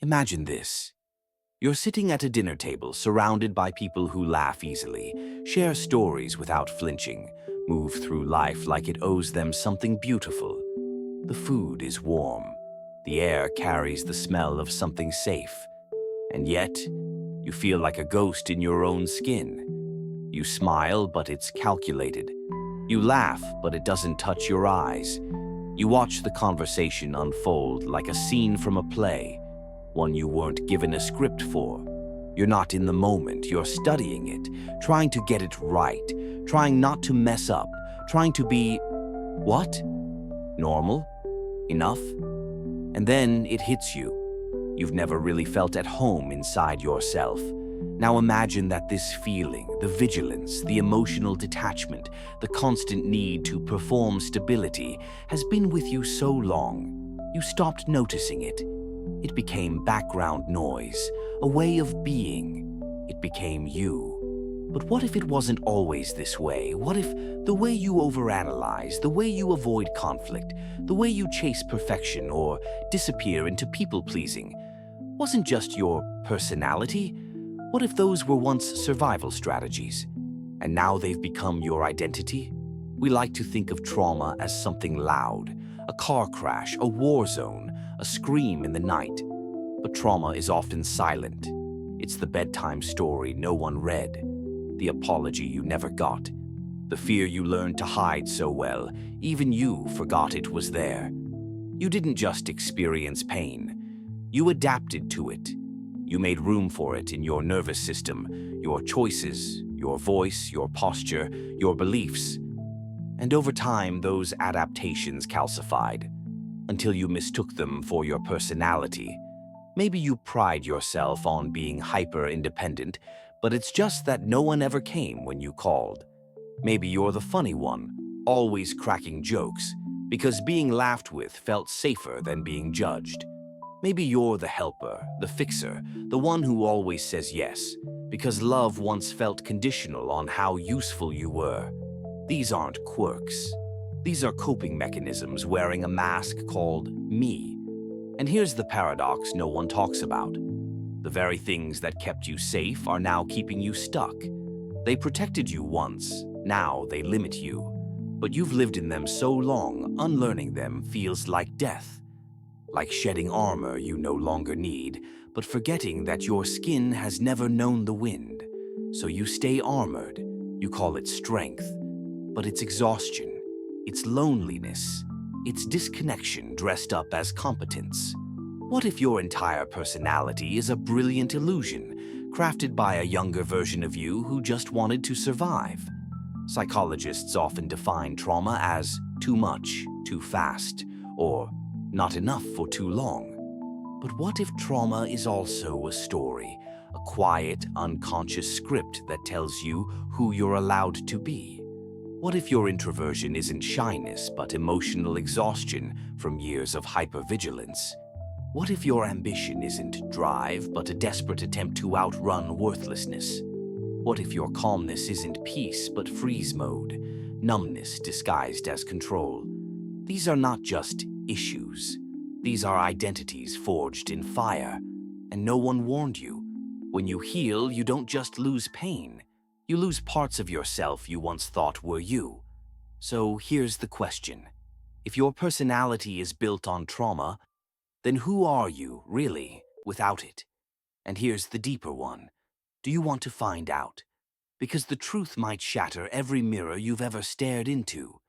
Imagine this. You're sitting at a dinner table surrounded by people who laugh easily, share stories without flinching, move through life like it owes them something beautiful. The food is warm. The air carries the smell of something safe. And yet, you feel like a ghost in your own skin. You smile, but it's calculated. You laugh, but it doesn't touch your eyes. You watch the conversation unfold like a scene from a play, one you weren't given a script for. You're not in the moment, you're studying it, trying to get it right, trying not to mess up, trying to be, what? Normal? Enough? And then it hits you. You've never really felt at home inside yourself. Now imagine that this feeling, the vigilance, the emotional detachment, the constant need to perform stability, has been with you so long, you stopped noticing it. It became background noise, a way of being. It became you. But what if it wasn't always this way? What if the way you overanalyze, the way you avoid conflict, the way you chase perfection or disappear into people-pleasing wasn't just your personality? What if those were once survival strategies, and now they've become your identity? We like to think of trauma as something loud, a car crash, a war zone, a scream in the night. But trauma is often silent. It's the bedtime story no one read, the apology you never got, the fear you learned to hide so well, even you forgot it was there. You didn't just experience pain. You adapted to it. You made room for it in your nervous system, your choices, your voice, your posture, your beliefs. And over time, those adaptations calcified, until you mistook them for your personality. Maybe you pride yourself on being hyper-independent, but it's just that no one ever came when you called. Maybe you're the funny one, always cracking jokes, because being laughed with felt safer than being judged. Maybe you're the helper, the fixer, the one who always says yes, because love once felt conditional on how useful you were. These aren't quirks. These are coping mechanisms wearing a mask called me. And here's the paradox no one talks about. The very things that kept you safe are now keeping you stuck. They protected you once, now they limit you. But you've lived in them so long, unlearning them feels like death. Like shedding armor you no longer need, but forgetting that your skin has never known the wind. So you stay armored. You call it strength. But it's exhaustion. It's loneliness. It's disconnection dressed up as competence. What if your entire personality is a brilliant illusion, crafted by a younger version of you who just wanted to survive? Psychologists often define trauma as too much, too fast, or not enough for too long. But what if trauma is also a story, a quiet, unconscious script that tells you who you're allowed to be? What if your introversion isn't shyness but emotional exhaustion from years of hypervigilance? What if your ambition isn't drive but a desperate attempt to outrun worthlessness? What if your calmness isn't peace but freeze mode, numbness disguised as control? These are not just issues. These are identities forged in fire, and no one warned you. When you heal, you don't just lose pain. You lose parts of yourself you once thought were you. So here's the question. If your personality is built on trauma, then who are you, really, without it? And here's the deeper one. Do you want to find out? Because the truth might shatter every mirror you've ever stared into.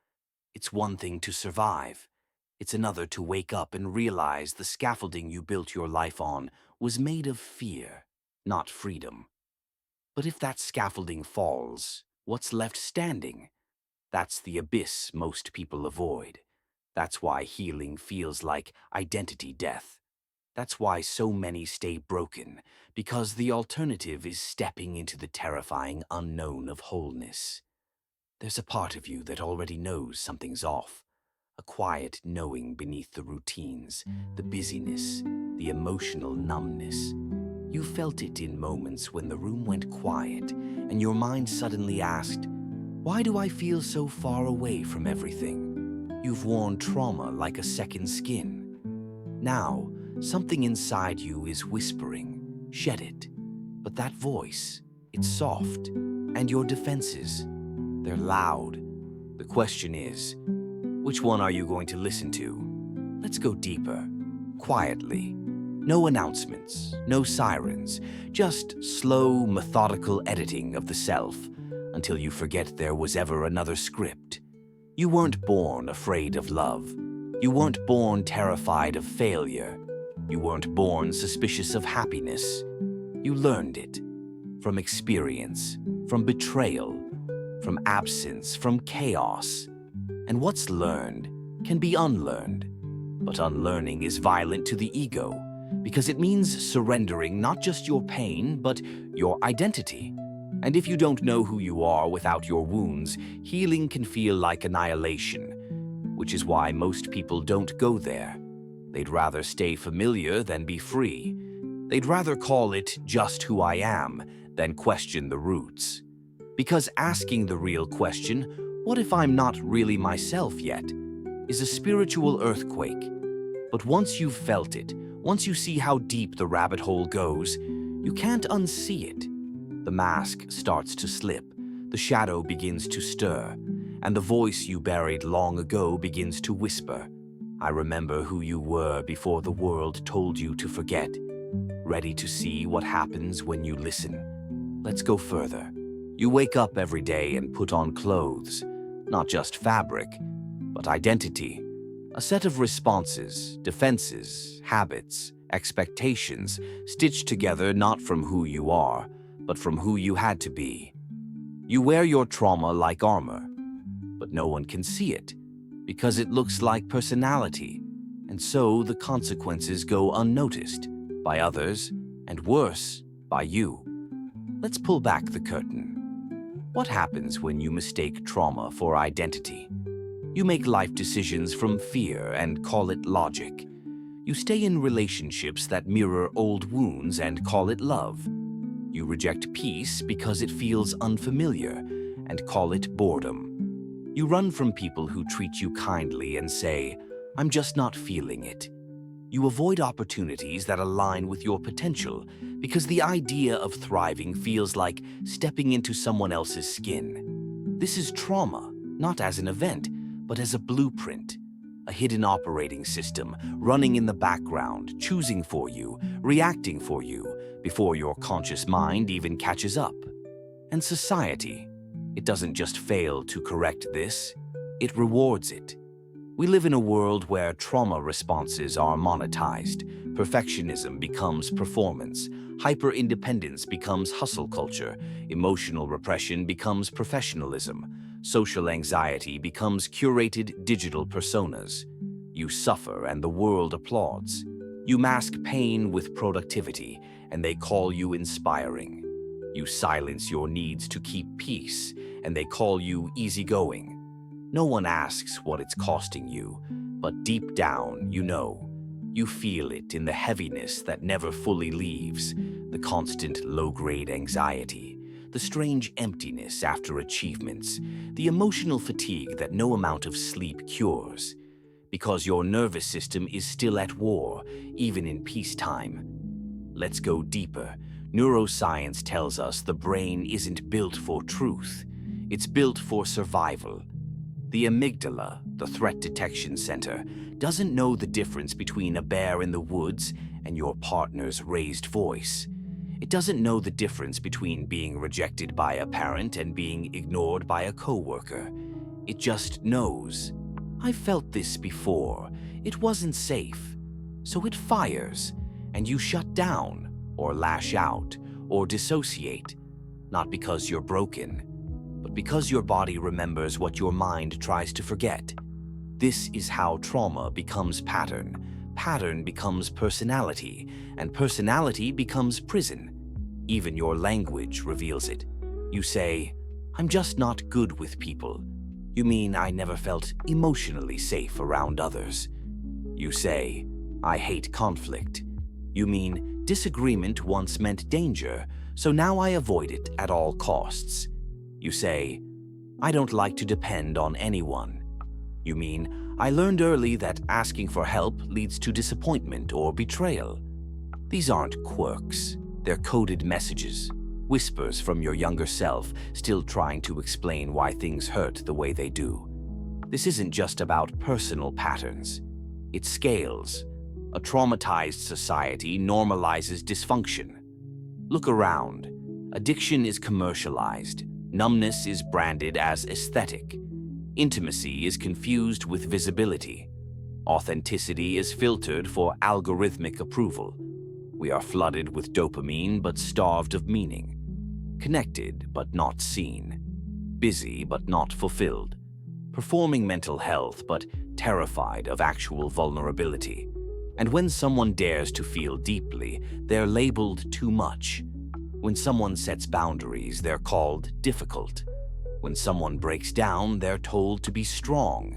It's one thing to survive. It's another to wake up and realize the scaffolding you built your life on was made of fear, not freedom. But if that scaffolding falls, what's left standing? That's the abyss most people avoid. That's why healing feels like identity death. That's why so many stay broken, because the alternative is stepping into the terrifying unknown of wholeness. There's a part of you that already knows something's off. A quiet knowing beneath the routines, the busyness, the emotional numbness. You felt it in moments when the room went quiet and your mind suddenly asked, "Why do I feel so far away from everything?" You've worn trauma like a second skin. Now, something inside you is whispering, shed it. But that voice, it's soft, and your defenses, they're loud. The question is, which one are you going to listen to? Let's go deeper, quietly. No announcements, no sirens, just slow, methodical editing of the self until you forget there was ever another script. You weren't born afraid of love. You weren't born terrified of failure. You weren't born suspicious of happiness. You learned it from experience, from betrayal, from absence, from chaos. And what's learned can be unlearned. But unlearning is violent to the ego because it means surrendering not just your pain, but your identity. And if you don't know who you are without your wounds, healing can feel like annihilation, which is why most people don't go there. They'd rather stay familiar than be free. They'd rather call it just who I am than question the roots. Because asking the real question, what if I'm not really myself yet, is a spiritual earthquake. But once you've felt it, once you see how deep the rabbit hole goes, you can't unsee it. The mask starts to slip, the shadow begins to stir, and the voice you buried long ago begins to whisper, I remember who you were before the world told you to forget. Ready to see what happens when you listen? Let's go further. You wake up every day and put on clothes, not just fabric, but identity. A set of responses, defenses, habits, expectations, stitched together not from who you are, but from who you had to be. You wear your trauma like armor, but no one can see it because it looks like personality, and so the consequences go unnoticed by others, and worse, by you. Let's pull back the curtain. What happens when you mistake trauma for identity? You make life decisions from fear and call it logic. You stay in relationships that mirror old wounds and call it love. You reject peace because it feels unfamiliar and call it boredom. You run from people who treat you kindly and say, I'm just not feeling it. You avoid opportunities that align with your potential because the idea of thriving feels like stepping into someone else's skin. This is trauma, not as an event, but as a blueprint, a hidden operating system running in the background, choosing for you, reacting for you, before your conscious mind even catches up. And society, it doesn't just fail to correct this, it rewards it. We live in a world where trauma responses are monetized, perfectionism becomes performance, hyper-independence becomes hustle culture, emotional repression becomes professionalism, social anxiety becomes curated digital personas. You suffer and the world applauds. You mask pain with productivity, and they call you inspiring. You silence your needs to keep peace, and they call you easygoing. No one asks what it's costing you, but deep down, you know. You feel it in the heaviness that never fully leaves, the constant low-grade anxiety, the strange emptiness after achievements, the emotional fatigue that no amount of sleep cures. Because your nervous system is still at war, even in peacetime. Let's go deeper. Neuroscience tells us the brain isn't built for truth. It's built for survival. The amygdala, the threat detection center, doesn't know the difference between a bear in the woods and your partner's raised voice. It doesn't know the difference between being rejected by a parent and being ignored by a coworker. It just knows. I felt this before. It wasn't safe. So it fires, and you shut down, or lash out, or dissociate. Not because you're broken, but because your body remembers what your mind tries to forget. This is how trauma becomes pattern. Pattern becomes personality, and personality becomes prison. Even your language reveals it. You say, I'm just not good with people. You mean I never felt emotionally safe around others. You say, I hate conflict. You mean disagreement once meant danger, so now I avoid it at all costs. You say, I don't like to depend on anyone. You mean, I learned early that asking for help leads to disappointment or betrayal. These aren't quirks, they're coded messages, whispers from your younger self still trying to explain why things hurt the way they do. This isn't just about personal patterns. It scales. A traumatized society normalizes dysfunction. Look around. Addiction is commercialized. Numbness is branded as aesthetic. Intimacy is confused with visibility. Authenticity is filtered for algorithmic approval. We are flooded with dopamine but starved of meaning. Connected but not seen. Busy but not fulfilled. Performing mental health but terrified of actual vulnerability. And when someone dares to feel deeply, they're labeled too much. When someone sets boundaries, they're called difficult. When someone breaks down, they're told to be strong.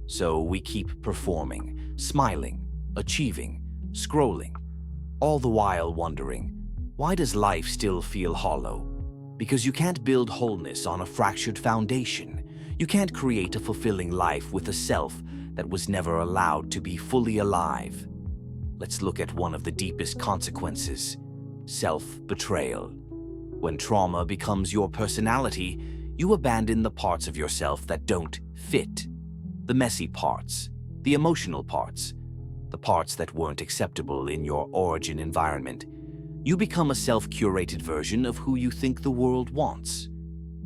So we keep performing, smiling, achieving, scrolling, all the while wondering, why does life still feel hollow? Because you can't build wholeness on a fractured foundation. You can't create a fulfilling life with a self that was never allowed to be fully alive. Let's look at one of the deepest consequences: self-betrayal. When trauma becomes your personality, you abandon the parts of yourself that don't fit. The messy parts, the emotional parts, the parts that weren't acceptable in your origin environment. You become a self-curated version of who you think the world wants.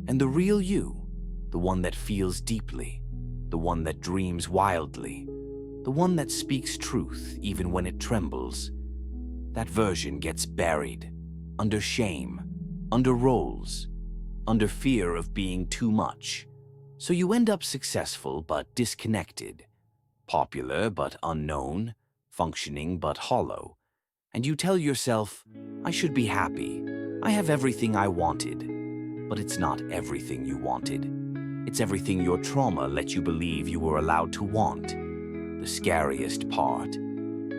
And the real you, the one that feels deeply, the one that dreams wildly, the one that speaks truth even when it trembles, that version gets buried, under shame, under roles, under fear of being too much. So you end up successful but disconnected, popular but unknown, functioning but hollow. And you tell yourself, I should be happy, I have everything I wanted. But it's not everything you wanted. It's everything your trauma let you believe you were allowed to want. The scariest part.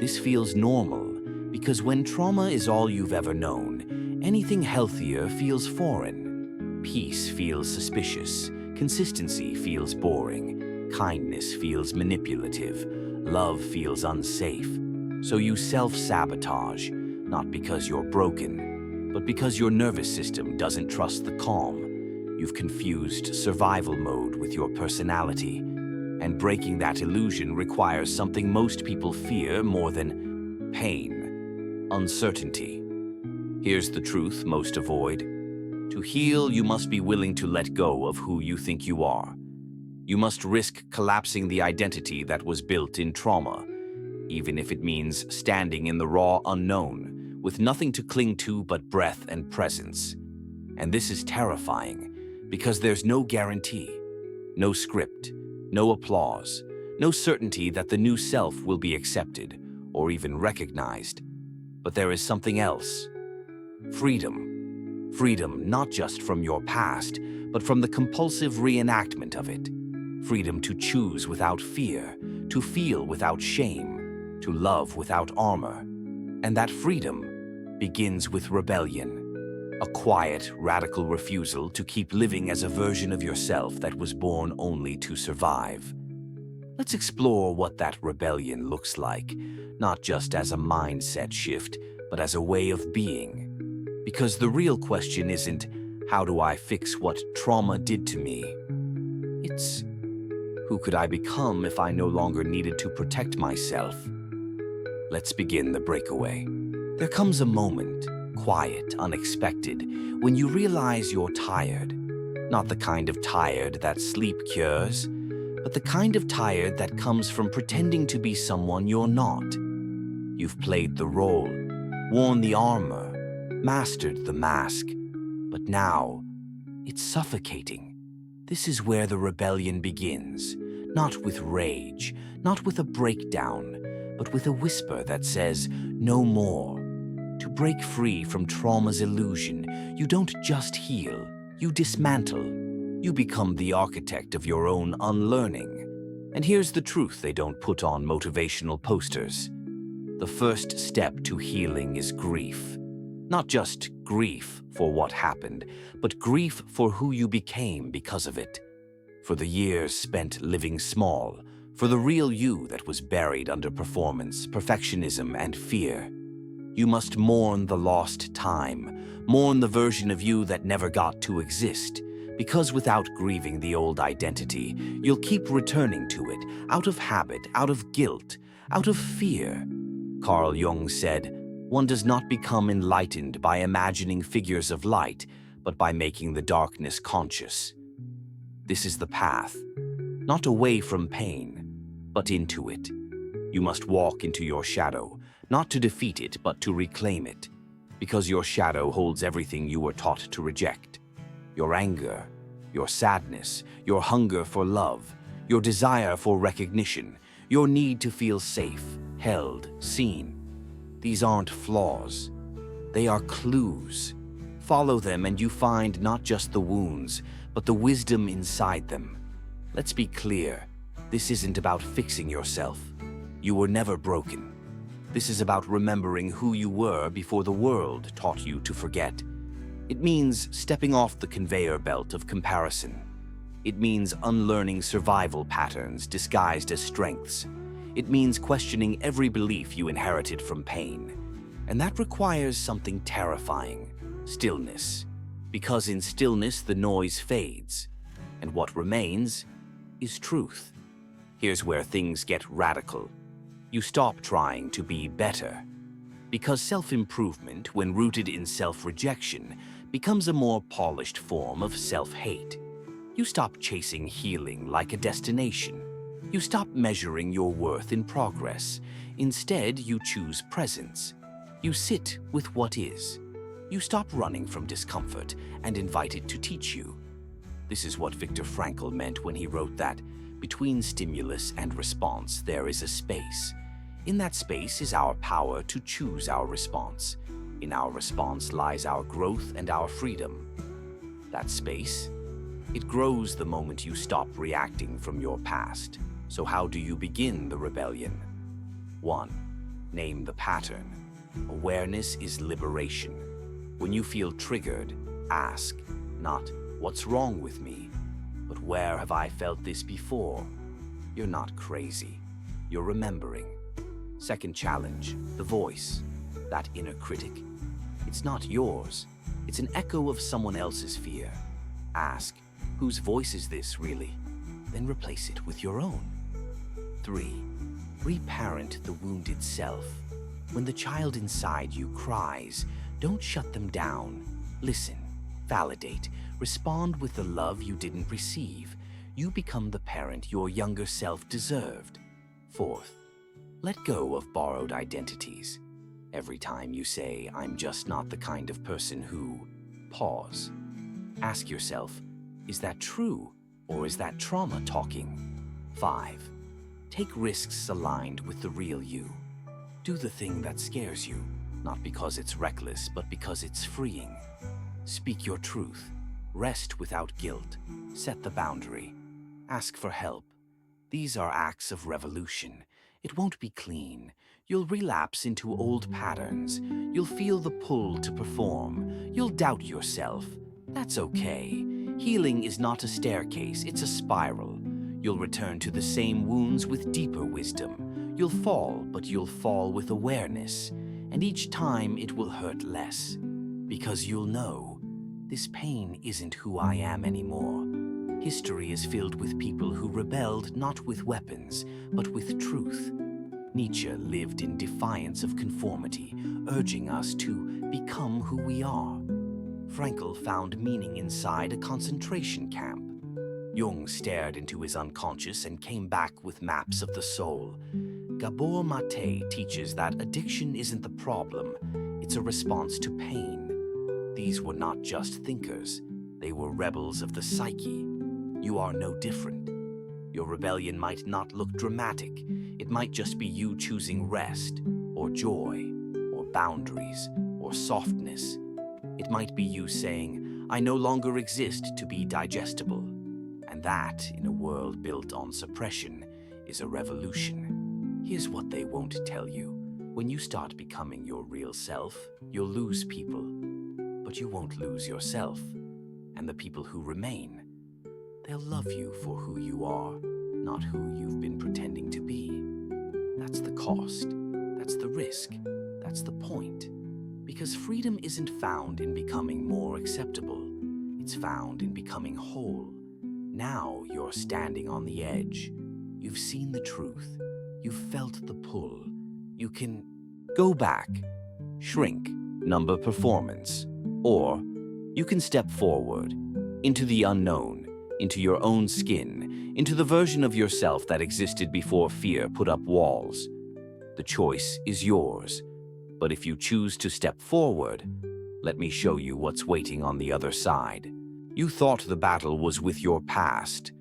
This feels normal because when trauma is all you've ever known, anything healthier feels foreign. Peace feels suspicious. Consistency feels boring. Kindness feels manipulative. Love feels unsafe. So you self-sabotage, not because you're broken, but because your nervous system doesn't trust the calm. You've confused survival mode with your personality, and breaking that illusion requires something most people fear more than pain: uncertainty. Here's the truth most avoid. To heal, you must be willing to let go of who you think you are. You must risk collapsing the identity that was built in trauma, even if it means standing in the raw unknown, with nothing to cling to but breath and presence. And this is terrifying, because there's no guarantee, no script, no applause, no certainty that the new self will be accepted or even recognized. But there is something else: freedom. Freedom not just from your past, but from the compulsive reenactment of it. Freedom to choose without fear, to feel without shame, to love without armor. And that freedom begins with rebellion. A quiet, radical refusal to keep living as a version of yourself that was born only to survive. Let's explore what that rebellion looks like, not just as a mindset shift, but as a way of being. Because the real question isn't, how do I fix what trauma did to me? It's, who could I become if I no longer needed to protect myself? Let's begin the breakaway. There comes a moment, quiet, unexpected, when you realize you're tired. Not the kind of tired that sleep cures, but the kind of tired that comes from pretending to be someone you're not. You've played the role, worn the armor, mastered the mask, but now it's suffocating. This is where the rebellion begins, not with rage, not with a breakdown, but with a whisper that says, no more. To break free from trauma's illusion, you don't just heal, you dismantle. You become the architect of your own unlearning. And here's the truth they don't put on motivational posters. The first step to healing is grief. Not just grief for what happened, but grief for who you became because of it. For the years spent living small, for the real you that was buried under performance, perfectionism, and fear. You must mourn the lost time, mourn the version of you that never got to exist, because without grieving the old identity, you'll keep returning to it, out of habit, out of guilt, out of fear. Carl Jung said, "One does not become enlightened by imagining figures of light, but by making the darkness conscious." This is the path, not away from pain, but into it. You must walk into your shadow, not to defeat it, but to reclaim it, because your shadow holds everything you were taught to reject. Your anger, your sadness, your hunger for love, your desire for recognition, your need to feel safe, held, seen. These aren't flaws. They are clues. Follow them and you find not just the wounds, but the wisdom inside them. Let's be clear, this isn't about fixing yourself. You were never broken. This is about remembering who you were before the world taught you to forget. It means stepping off the conveyor belt of comparison. It means unlearning survival patterns disguised as strengths. It means questioning every belief you inherited from pain. And that requires something terrifying: stillness. Because in stillness, the noise fades, and what remains is truth. Here's where things get radical. You stop trying to be better. Because self-improvement, when rooted in self-rejection, becomes a more polished form of self-hate. You stop chasing healing like a destination. You stop measuring your worth in progress. Instead, you choose presence. You sit with what is. You stop running from discomfort and invite it to teach you. This is what Viktor Frankl meant when he wrote that between stimulus and response there is a space. In that space is our power to choose our response. In our response lies our growth and our freedom. That space, it grows the moment you stop reacting from your past. So how do you begin the rebellion? 1. Name the pattern. Awareness is liberation. When you feel triggered, ask, not, "What's wrong with me?" but "Where have I felt this before?" You're not crazy. You're remembering. Second challenge, the voice, that inner critic. It's not yours. It's an echo of someone else's fear. Ask, whose voice is this really? Then replace it with your own. 3. Reparent the wounded self. When the child inside you cries, don't shut them down. Listen, validate, respond with the love you didn't receive. You become the parent your younger self deserved. 4th, let go of borrowed identities. Every time you say, "I'm just not the kind of person who..." Pause. Ask yourself, is that true or is that trauma talking? 5. Take risks aligned with the real you. Do the thing that scares you, not because it's reckless, but because it's freeing. Speak your truth. Rest without guilt. Set the boundary. Ask for help. These are acts of revolution. It won't be clean. You'll relapse into old patterns. You'll feel the pull to perform. You'll doubt yourself. That's okay. Healing is not a staircase, it's a spiral. You'll return to the same wounds with deeper wisdom. You'll fall, but you'll fall with awareness. And each time it will hurt less. Because you'll know, this pain isn't who I am anymore. History is filled with people who rebelled not with weapons, but with truth. Nietzsche lived in defiance of conformity, urging us to become who we are. Frankl found meaning inside a concentration camp. Jung stared into his unconscious and came back with maps of the soul. Gabor Mate teaches that addiction isn't the problem, it's a response to pain. These were not just thinkers, they were rebels of the psyche. You are no different. Your rebellion might not look dramatic. It might just be you choosing rest, or joy, or boundaries, or softness. It might be you saying, "I no longer exist to be digestible." And that, in a world built on suppression, is a revolution. Here's what they won't tell you. When you start becoming your real self, you'll lose people. But you won't lose yourself. And the people who remain, they'll love you for who you are. not who you've been pretending to be. That's the cost. That's the risk. That's the point. Because freedom isn't found in becoming more acceptable. It's found in becoming whole. Now you're standing on the edge. You've seen the truth. You've felt the pull. You can go back, shrink, number performance, or you can step forward into the unknown, into your own skin, into the version of yourself that existed before fear put up walls. The choice is yours, but if you choose to step forward, let me show you what's waiting on the other side. You thought the battle was with your past,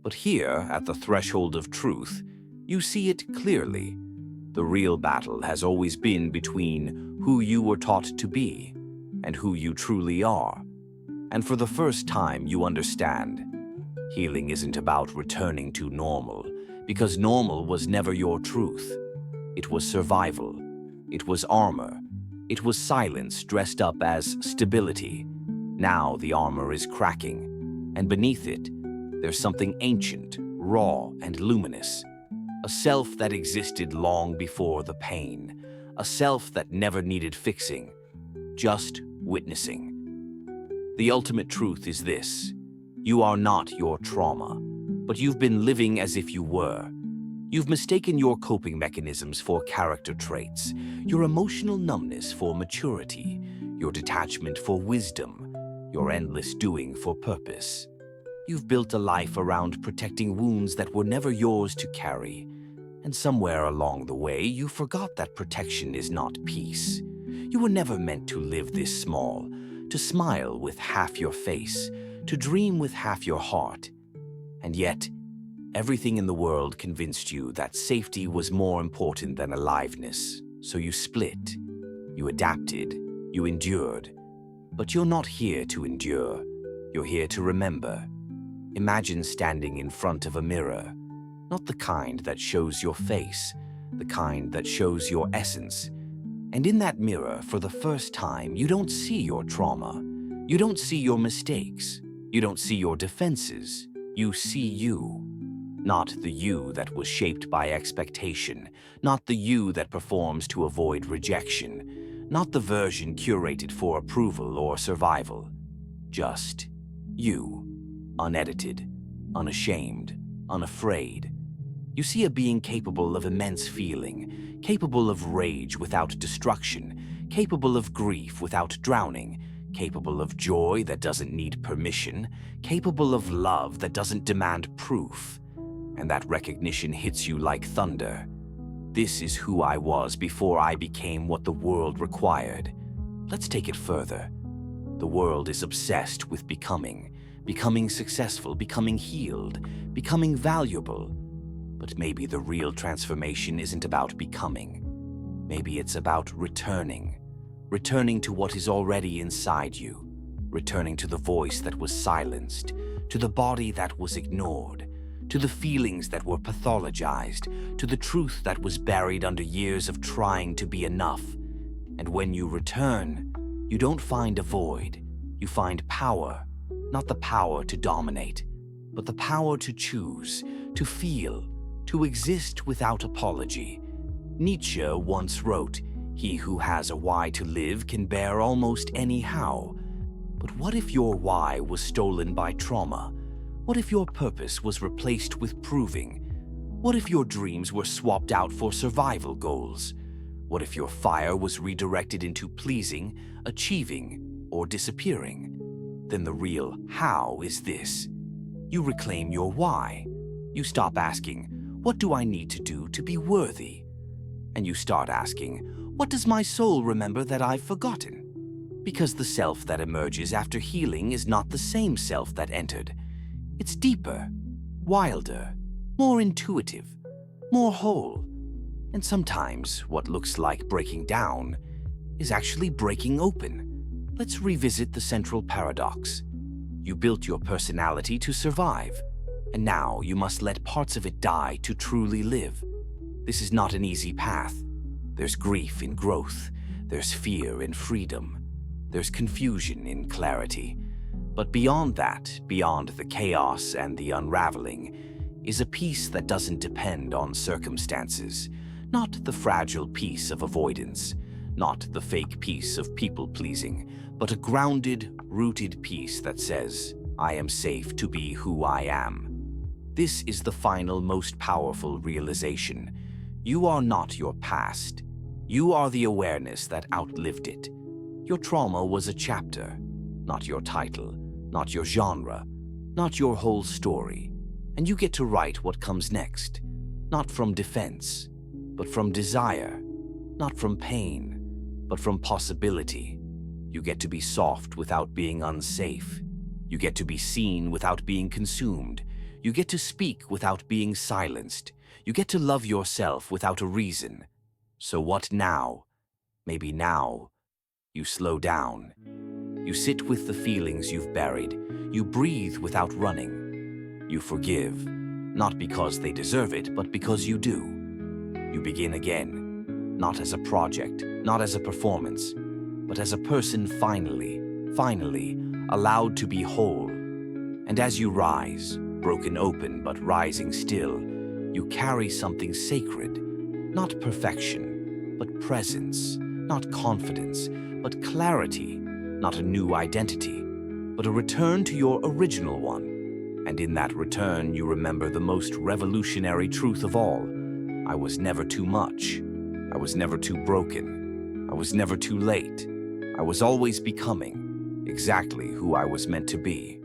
but here, at the threshold of truth, you see it clearly. The real battle has always been between who you were taught to be and who you truly are. And for the first time, you understand. Healing isn't about returning to normal, because normal was never your truth. It was survival. It was armor. It was silence dressed up as stability. Now the armor is cracking, and beneath it, there's something ancient, raw, and luminous. A self that existed long before the pain. A self that never needed fixing, just witnessing. The ultimate truth is this: you are not your trauma, but you've been living as if you were. You've mistaken your coping mechanisms for character traits, your emotional numbness for maturity, your detachment for wisdom, your endless doing for purpose. You've built a life around protecting wounds that were never yours to carry. And somewhere along the way, you forgot that protection is not peace. You were never meant to live this small, to smile with half your face, to dream with half your heart. And yet, everything in the world convinced you that safety was more important than aliveness. So you split, you adapted, you endured. But you're not here to endure. You're here to remember. Imagine standing in front of a mirror, not the kind that shows your face, the kind that shows your essence. And in that mirror, for the first time, you don't see your trauma. You don't see your mistakes. You don't see your defenses. You see you. Not the you that was shaped by expectation, not the you that performs to avoid rejection, not the version curated for approval or survival. Just you, unedited, unashamed, unafraid. You see a being capable of immense feeling, capable of rage without destruction, capable of grief without drowning, capable of joy that doesn't need permission, capable of love that doesn't demand proof. And that recognition hits you like thunder. This is who I was before I became what the world required. Let's take it further. The world is obsessed with becoming successful, becoming healed, becoming valuable. But maybe the real transformation isn't about becoming. Maybe it's about returning to what is already inside you, returning to the voice that was silenced, to the body that was ignored, to the feelings that were pathologized, to the truth that was buried under years of trying to be enough. And when you return, you don't find a void, you find power, not the power to dominate, but the power to choose, to feel, to exist without apology. Nietzsche once wrote, "He who has a why to live can bear almost any how." But what if your why was stolen by trauma? What if your purpose was replaced with proving? What if your dreams were swapped out for survival goals? What if your fire was redirected into pleasing, achieving, or disappearing? Then the real how is this. You reclaim your why. You stop asking, "What do I need to do to be worthy?" And you start asking, "What does my soul remember that I've forgotten?" Because the self that emerges after healing is not the same self that entered. It's deeper, wilder, more intuitive, more whole. And sometimes what looks like breaking down is actually breaking open. Let's revisit the central paradox. You built your personality to survive, and now you must let parts of it die to truly live. This is not an easy path. There's grief in growth, there's fear in freedom, there's confusion in clarity. But beyond that, beyond the chaos and the unraveling, is a peace that doesn't depend on circumstances, not the fragile peace of avoidance, not the fake peace of people-pleasing, but a grounded, rooted peace that says, I am safe to be who I am. This is the final, most powerful realization. You are not your past. You are the awareness that outlived it. Your trauma was a chapter, not your title, not your genre, not your whole story. And you get to write what comes next, not from defense, but from desire, not from pain, but from possibility. You get to be soft without being unsafe. You get to be seen without being consumed. You get to speak without being silenced. You get to love yourself without a reason. So what now? Maybe now you slow down. You sit with the feelings you've buried. You breathe without running. You forgive, not because they deserve it, but because you do. You begin again, not as a project, not as a performance, but as a person finally allowed to be whole. And as you rise, broken open but rising still, you carry something sacred, not perfection, but presence, not confidence, but clarity, not a new identity, but a return to your original one. And in that return, you remember the most revolutionary truth of all. I was never too much. I was never too broken. I was never too late. I was always becoming exactly who I was meant to be.